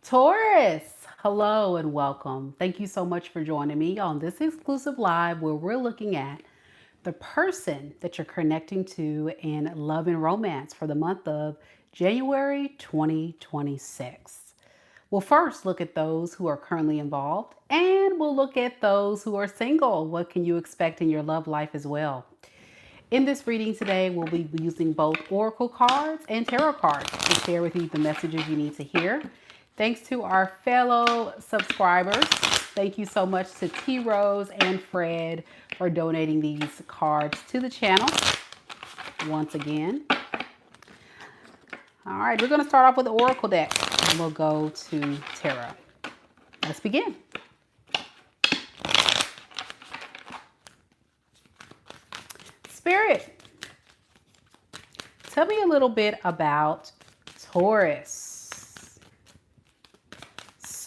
Taurus, hello and welcome. Thank you so much for joining me on this exclusive live where we're looking at the person that you're connecting to in love and romance for the month of January 2026. We'll first look at those who are currently involved and we'll look at those who are single. What can you expect in your love life as well? In this reading today, we'll be using both oracle cards and tarot cards to share with you the messages you need to hear. Thanks to our fellow subscribers. Thank you so much to T. Rose and Fred for donating these cards to the channel once again. All right, we're going to start off with the oracle deck and we'll go to tarot. Let's begin. Spirit, tell me a little bit about Taurus.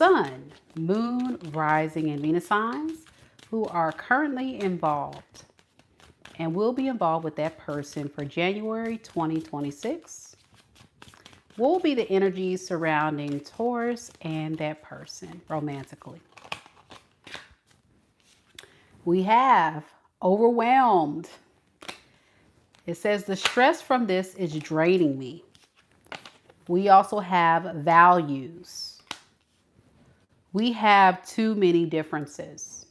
Sun, Moon, Rising, and Venus signs who are currently involved and will be involved with that person for January 2026. What will be the energies surrounding Taurus and that person romantically? We have overwhelmed. It says the stress from this is draining me. We also have values. We have too many differences.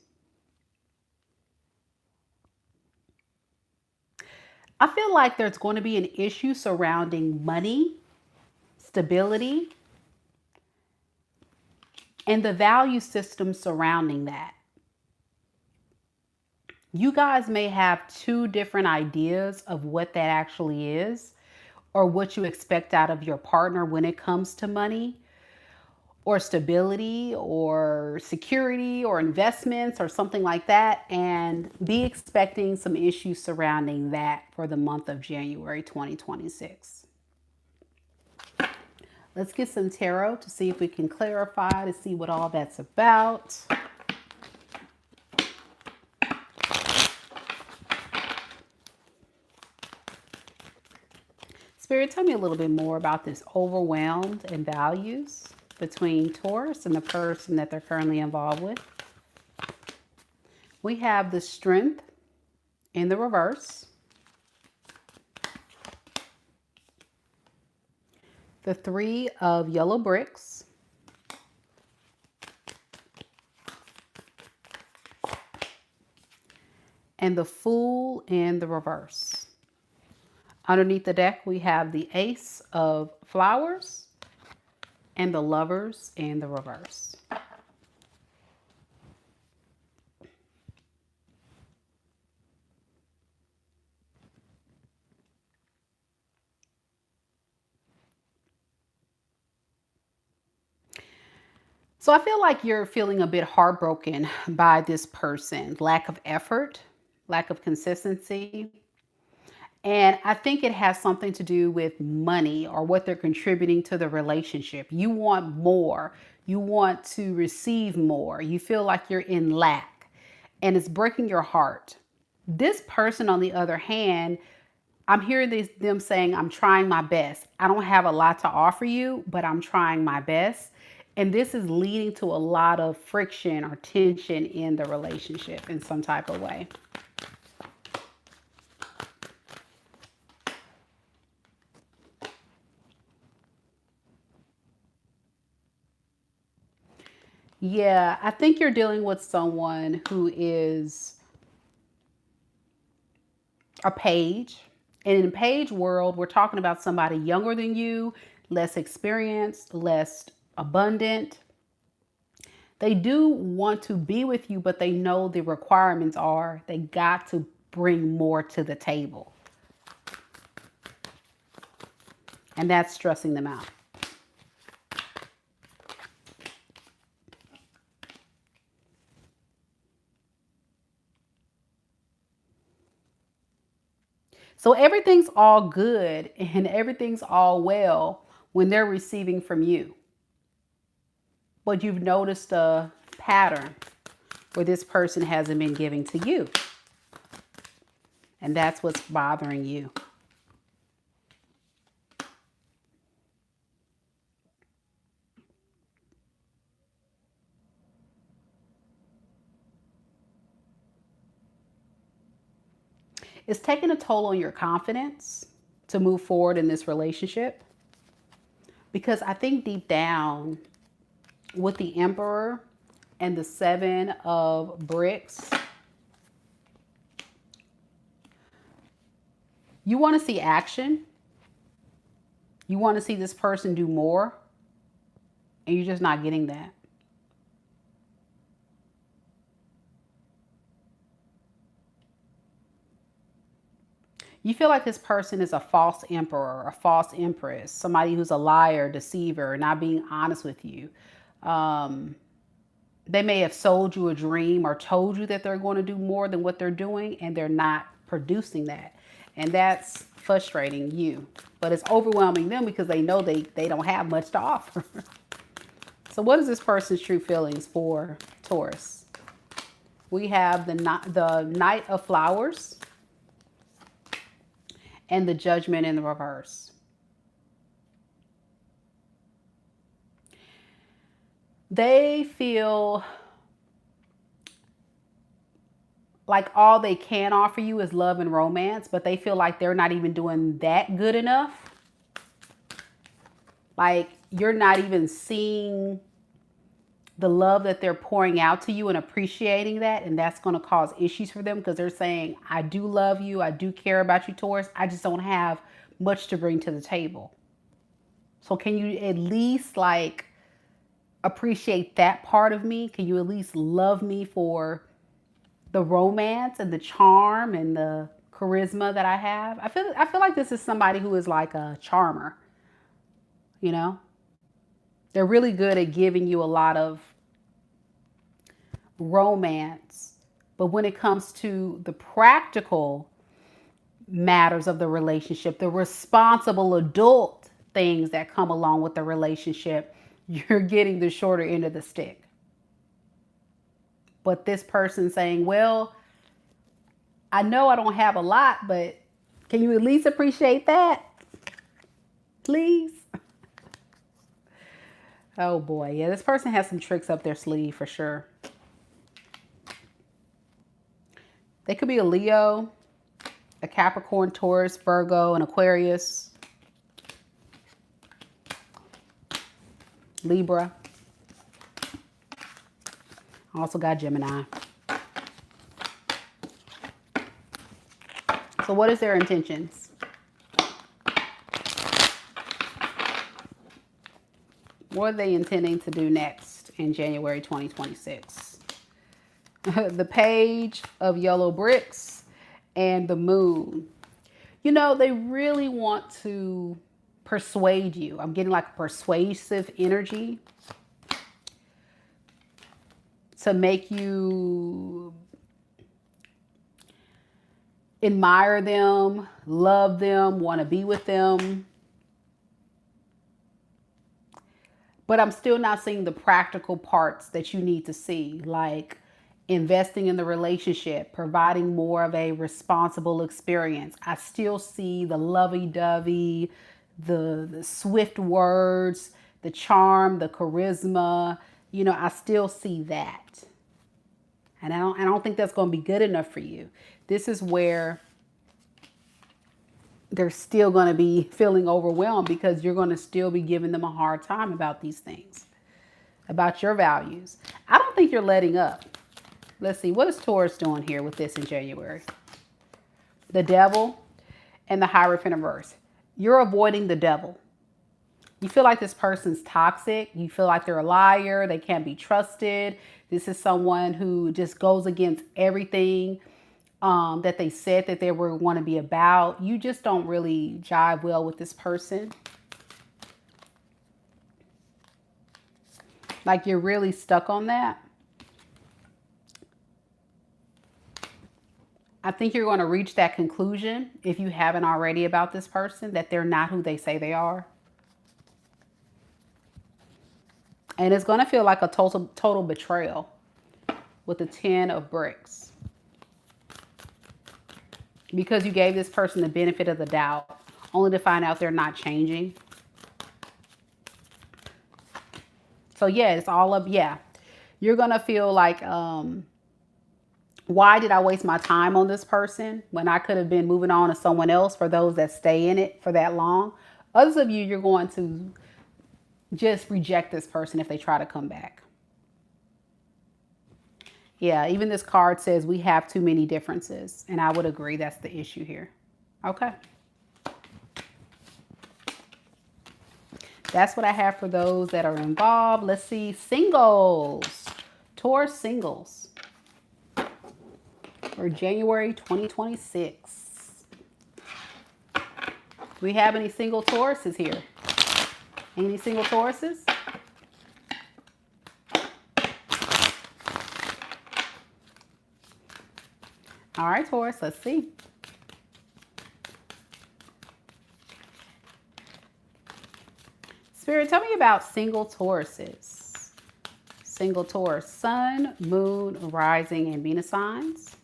I feel like there's going to be an issue surrounding money, stability, and the value system surrounding that. You guys may have two different ideas of what that actually is or what you expect out of your partner when it comes to money or stability or security or investments or something like that, and be expecting some issues surrounding that for the month of January 2026. Let's get some tarot to see if we can clarify, to see what all that's about. Spirit, tell me a little bit more about this overwhelmed and values between Taurus and the person that they're currently involved with. We have the Strength in the reverse. The Three of Yellow Bricks. And the Fool in the reverse. Underneath the deck, we have the Ace of Flowers and the Lovers in the reverse. So I feel like you're feeling a bit heartbroken by this person. Lack of effort, lack of consistency. And I think it has something to do with money or what they're contributing to the relationship. You want more. You want to receive more. You feel like you're in lack and it's breaking your heart. This person, on the other hand, I'm hearing them saying, I'm trying my best. I don't have a lot to offer you, but I'm trying my best. And this is leading to a lot of friction or tension in the relationship in some type of way. Yeah, I think you're dealing with someone who is a page. And in page world, we're talking about somebody younger than you, less experienced, less abundant. They do want to be with you, but they know the requirements are they got to bring more to the table. And that's stressing them out. So everything's all good and everything's all well when they're receiving from you. But you've noticed a pattern where this person hasn't been giving to you. And that's what's bothering you. It's taking a toll on your confidence to move forward in this relationship. Because I think deep down, with the Emperor and the Seven of Bricks, you want to see action. You want to see this person do more, and you're just not getting that. You feel like this person is a false emperor, a false empress, somebody who's a liar, deceiver, not being honest with you. They may have sold you a dream or told you that they're going to do more than what they're doing, and they're not producing that. And that's frustrating you. But it's overwhelming them because they know they don't have much to offer. So what is this person's true feelings for Taurus? We have the Knight of Flowers and the Judgment in the reverse. They feel like all they can offer you is love and romance, but they feel like they're not even doing that good enough. Like you're not even seeing the love that they're pouring out to you and appreciating that. And that's going to cause issues for them because they're saying, I do love you. I do care about you, Taurus. I just don't have much to bring to the table. So can you at least like appreciate that part of me? Can you at least love me for the romance and the charm and the charisma that I have? I feel like this is somebody who is like a charmer. You know, they're really good at giving you a lot of romance, but when it comes to the practical matters of the relationship, the responsible adult things that come along with the relationship, you're getting the shorter end of the stick. But this person saying, well, I know I don't have a lot, but can you at least appreciate that? Please. Oh boy. Yeah, this person has some tricks up their sleeve for sure. They could be a Leo, a Capricorn, Taurus, Virgo, and Aquarius, Libra. Also got Gemini. So what is their intentions? What are they intending to do next in January 2026? The Page of Yellow Bricks and the Moon. You know, they really want to persuade you. I'm getting like a persuasive energy to make you admire them, love them, want to be with them. But I'm still not seeing the practical parts that you need to see, like investing in the relationship, providing more of a responsible experience. I still see the lovey-dovey, the swift words, the charm, the charisma. You know, I still see that. And I don't think that's going to be good enough for you. This is where they're still going to be feeling overwhelmed because you're going to still be giving them a hard time about these things, about your values. I don't think you're letting up. Let's see. What is Taurus doing here with this in January? The Devil and the Hierophant reverse. You're avoiding the devil. You feel like this person's toxic. You feel like they're a liar. They can't be trusted. This is someone who just goes against everything that they said that they were going to be about. You just don't really jive well with this person. Like you're really stuck on that. I think you're going to reach that conclusion, if you haven't already, about this person, that they're not who they say they are. And it's going to feel like a total betrayal with the 10 of Bricks. Because you gave this person the benefit of the doubt, only to find out they're not changing. So yeah, it's all up. Yeah, you're going to feel like Why did I waste my time on this person when I could have been moving on to someone else? For those that stay in it for that long, others of you, you're going to just reject this person if they try to come back. Yeah, even this card says we have too many differences, and I would agree that's the issue here. Okay. That's what I have for those that are involved. Let's see, singles. Taurus singles for January 2026. Do we have any single Tauruses here? Any single Tauruses? All right, Taurus, let's see. Spirit, tell me about single Tauruses. Single Taurus, Sun, Moon, Rising, and Venus signs.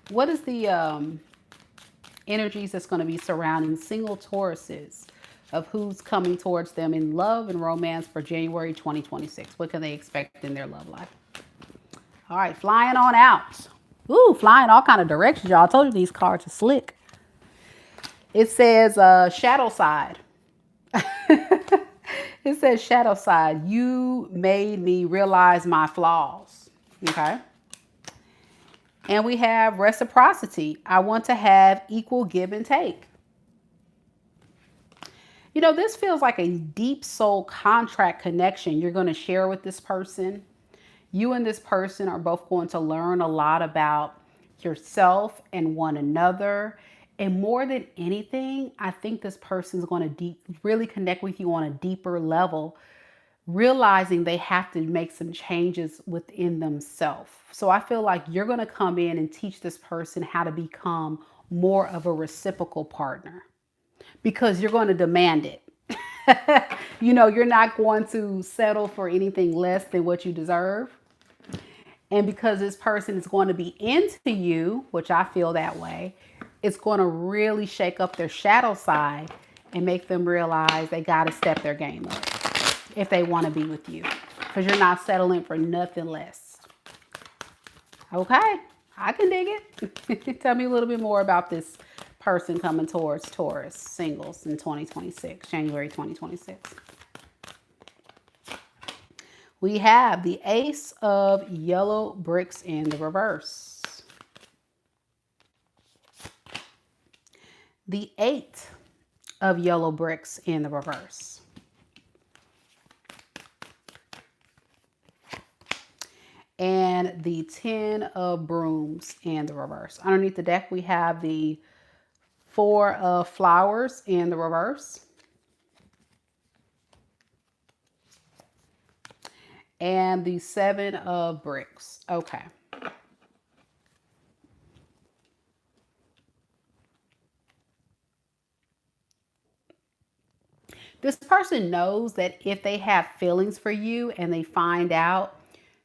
What is the energies that's going to be surrounding single Tauruses of who's coming towards them in love and romance for January 2026? What can they expect in their love life? All right, flying on out. Ooh, flying all kind of directions, y'all. I told you these cards are slick. It says shadow side. It says shadow side. You made me realize my flaws. Okay. And we have reciprocity. I want to have equal give and take. You know, this feels like a deep soul contract connection you're going to share with this person. You and this person are both going to learn a lot about yourself and one another. And more than anything, I think this person is going to really connect with you on a deeper level, realizing they have to make some changes within themselves. So I feel like you're going to come in and teach this person how to become more of a reciprocal partner, because you're going to demand it. You know, you're not going to settle for anything less than what you deserve. And because this person is going to be into you, which I feel that way, it's going to really shake up their shadow side and make them realize they got to step their game up if they want to be with you, because you're not settling for nothing less. Okay, I can dig it. Tell me a little bit more about this person coming towards Taurus singles in 2026, January 2026. We have the Ace of Yellow Bricks in the reverse. The 8 of Yellow Bricks in the reverse. And the 10 of Brooms in the reverse. Underneath the deck, we have the 4 of Flowers in the reverse. And the 7 of Bricks. Okay. This person knows that if they have feelings for you and they find out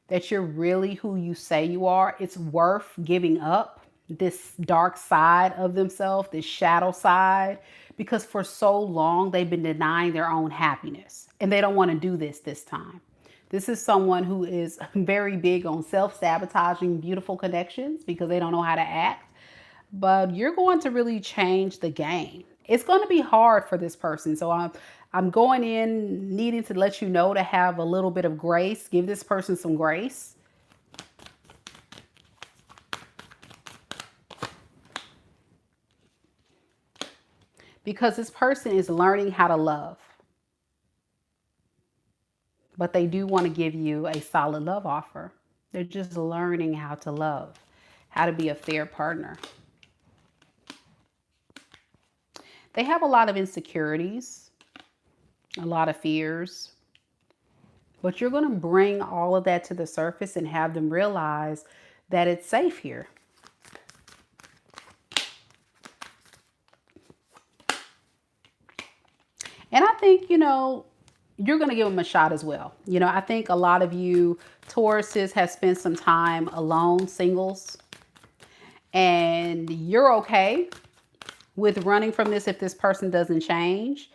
that you're really who you say you are, it's worth giving up this dark side of themselves, this shadow side, because for so long they've been denying their own happiness, and they don't want to do this time. This is someone who is very big on self-sabotaging beautiful connections because they don't know how to act. But you're going to really change the game. It's going to be hard for this person. So I'm going in needing to let you know to have a little bit of grace. Give this person some grace. Because this person is learning how to love. But they do want to give you a solid love offer. They're just learning how to love, how to be a fair partner. They have a lot of insecurities, a lot of fears, but you're going to bring all of that to the surface and have them realize that it's safe here. And I think, you know, you're going to give them a shot as well. You know, I think a lot of you Tauruses have spent some time alone, singles, and you're okay with running from this if this person doesn't change.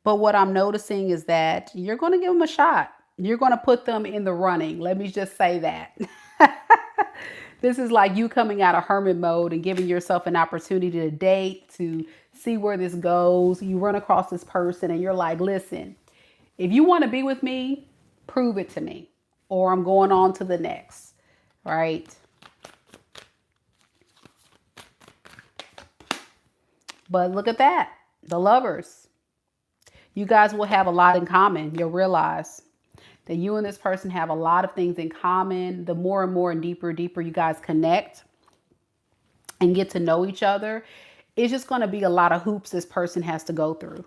But what I'm noticing is that you're going to give them a shot. You're going to put them in the running. Let me just say that. This is like you coming out of hermit mode and giving yourself an opportunity to date, to see where this goes. You run across this person and you're like, listen, if you want to be with me, prove it to me, or I'm going on to the next, right? But look at that. The Lovers. You guys will have a lot in common. You'll realize that you and this person have a lot of things in common. The more and more and deeper you guys connect and get to know each other, it's just going to be a lot of hoops this person has to go through.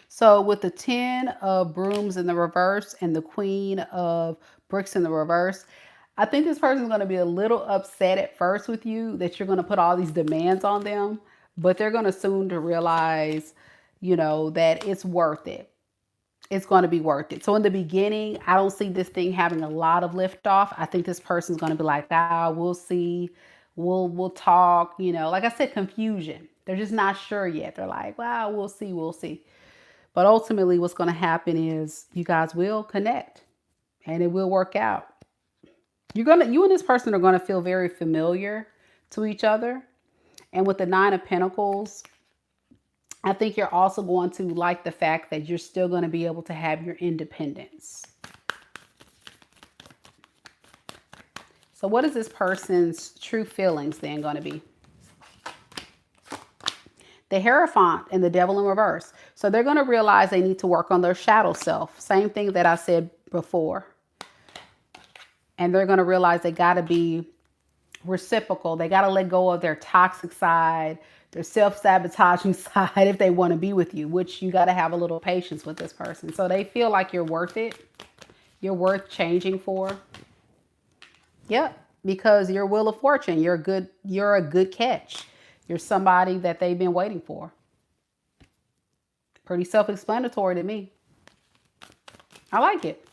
So with the 10 of brooms in the reverse and the Queen of bricks in the reverse, I think this person is going to be a little upset at first with you that you're going to put all these demands on them, but they're going to soon to realize, you know, that it's worth it. It's going to be worth it. So in the beginning, I don't see this thing having a lot of liftoff. I think this person's going to be like, ah, we'll see. We'll talk, you know, like I said, confusion. They're just not sure yet. They're like, well, we'll see. We'll see. But ultimately what's going to happen is you guys will connect and it will work out. You and this person are going to feel very familiar to each other. And with the 9 of Pentacles, I think you're also going to like the fact that you're still going to be able to have your independence. So what is this person's true feelings then going to be? The Hierophant and the Devil in reverse. So they're going to realize they need to work on their shadow self. Same thing that I said before. And they're going to realize they got to be reciprocal. They got to let go of their toxic side, their self-sabotaging side if they want to be with you, which you got to have a little patience with this person. So they feel like you're worth it. You're worth changing for. Yep, because you're Wheel of Fortune. You're a good catch. You're somebody that they've been waiting for. Pretty self-explanatory to me. I like it.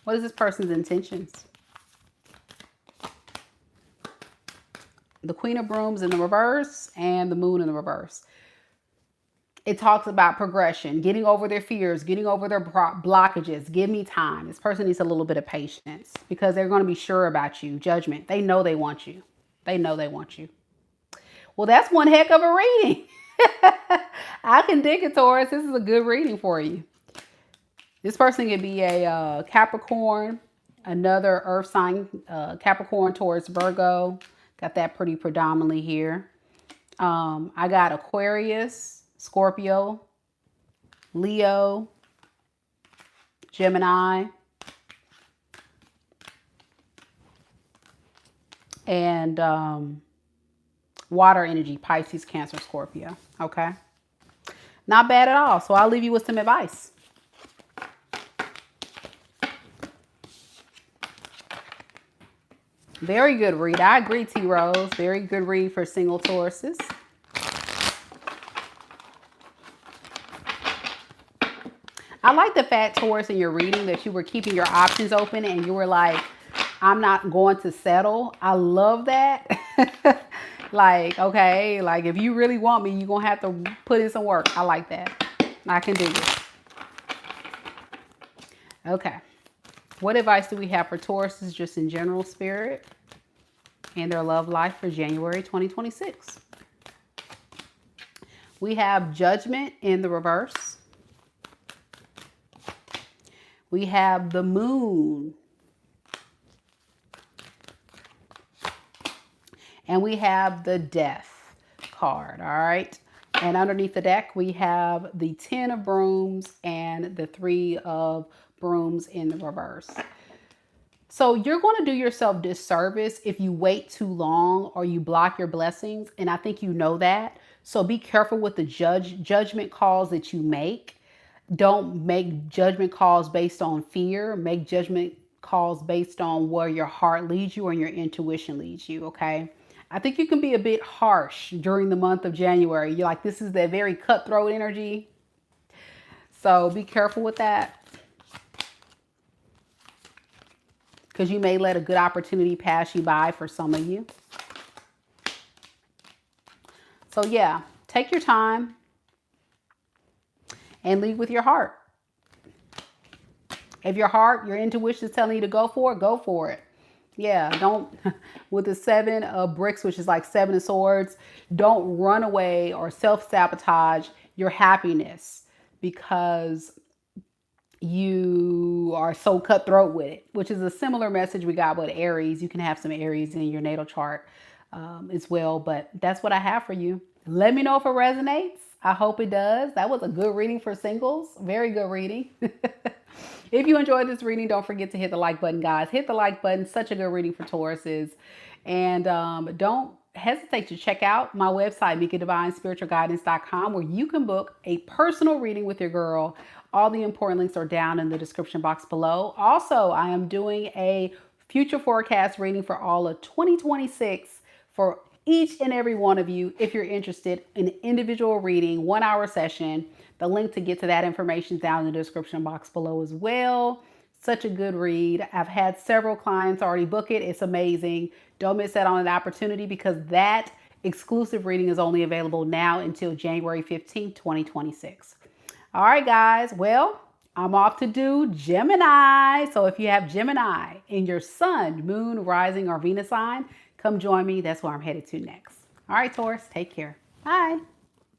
What is this person's intentions? The Queen of Brooms in the reverse and the Moon in the reverse. It talks about progression, getting over their fears, getting over their blockages. Give me time. This person needs a little bit of patience because they're going to be sure about you. Judgment. They know they want you. They know they want you. Well, that's one heck of a reading. I can dig it, Taurus. This is a good reading for you. This person could be a Capricorn, another earth sign, Capricorn, Taurus, Virgo. Got that pretty predominantly here. I got Aquarius, Scorpio, Leo, Gemini, and water energy, Pisces, Cancer, Scorpio. Okay. Not bad at all. So I'll leave you with some advice. Very good read. I agree, T. Rose. Very good read for single Tauruses. I like the fact, Taurus, in your reading that you were keeping your options open and you were like, I'm not going to settle. I love that. Like, okay, like if you really want me, you're going to have to put in some work. I like that. I can do it. Okay. What advice do we have for Tauruses just in general, spirit, and their love life for January 2026? We have Judgment in the reverse. We have the Moon. And we have the Death card, all right? And underneath the deck, we have the 10 of brooms and the 3 of brooms in the reverse. So you're going to do yourself disservice if you wait too long or you block your blessings. And I think you know that. So be careful with the judgment calls that you make. Don't make judgment calls based on fear. Make judgment calls based on where your heart leads you and your intuition leads you, okay? I think you can be a bit harsh during the month of January. You're like, this is that very cutthroat energy. So be careful with that. Because you may let a good opportunity pass you by for some of you. So yeah, take your time and lead with your heart. If your heart, your intuition is telling you to go for it, go for it. Yeah, don't, with the 7 of bricks, which is like 7 of swords, don't run away or self-sabotage your happiness because you are so cutthroat with it, which is a similar message we got with Aries. You can have some Aries in your natal chart as well, but that's what I have for you. Let me know if it resonates. I hope it does. That was a good reading for singles. Very good reading. If you enjoyed this reading, don't forget to hit the like button, guys. Hit the like button. Such a good reading for Tauruses. And don't hesitate to check out my website, MikaDivineSpiritualGuidance.com, where you can book a personal reading with your girl. All the important links are down in the description box below. Also, I am doing a future forecast reading for all of 2026 for each and every one of you. If you're interested in an individual reading, 1-hour session, the link to get to that information is down in the description box below as well. Such a good read. I've had several clients already book it. It's amazing. Don't miss out on an opportunity because that exclusive reading is only available now until January 15th, 2026. All right, guys. Well, I'm off to do Gemini. So if you have Gemini in your sun, moon, rising, or Venus sign, come join me. That's where I'm headed to next. All right, Taurus, take care. Bye.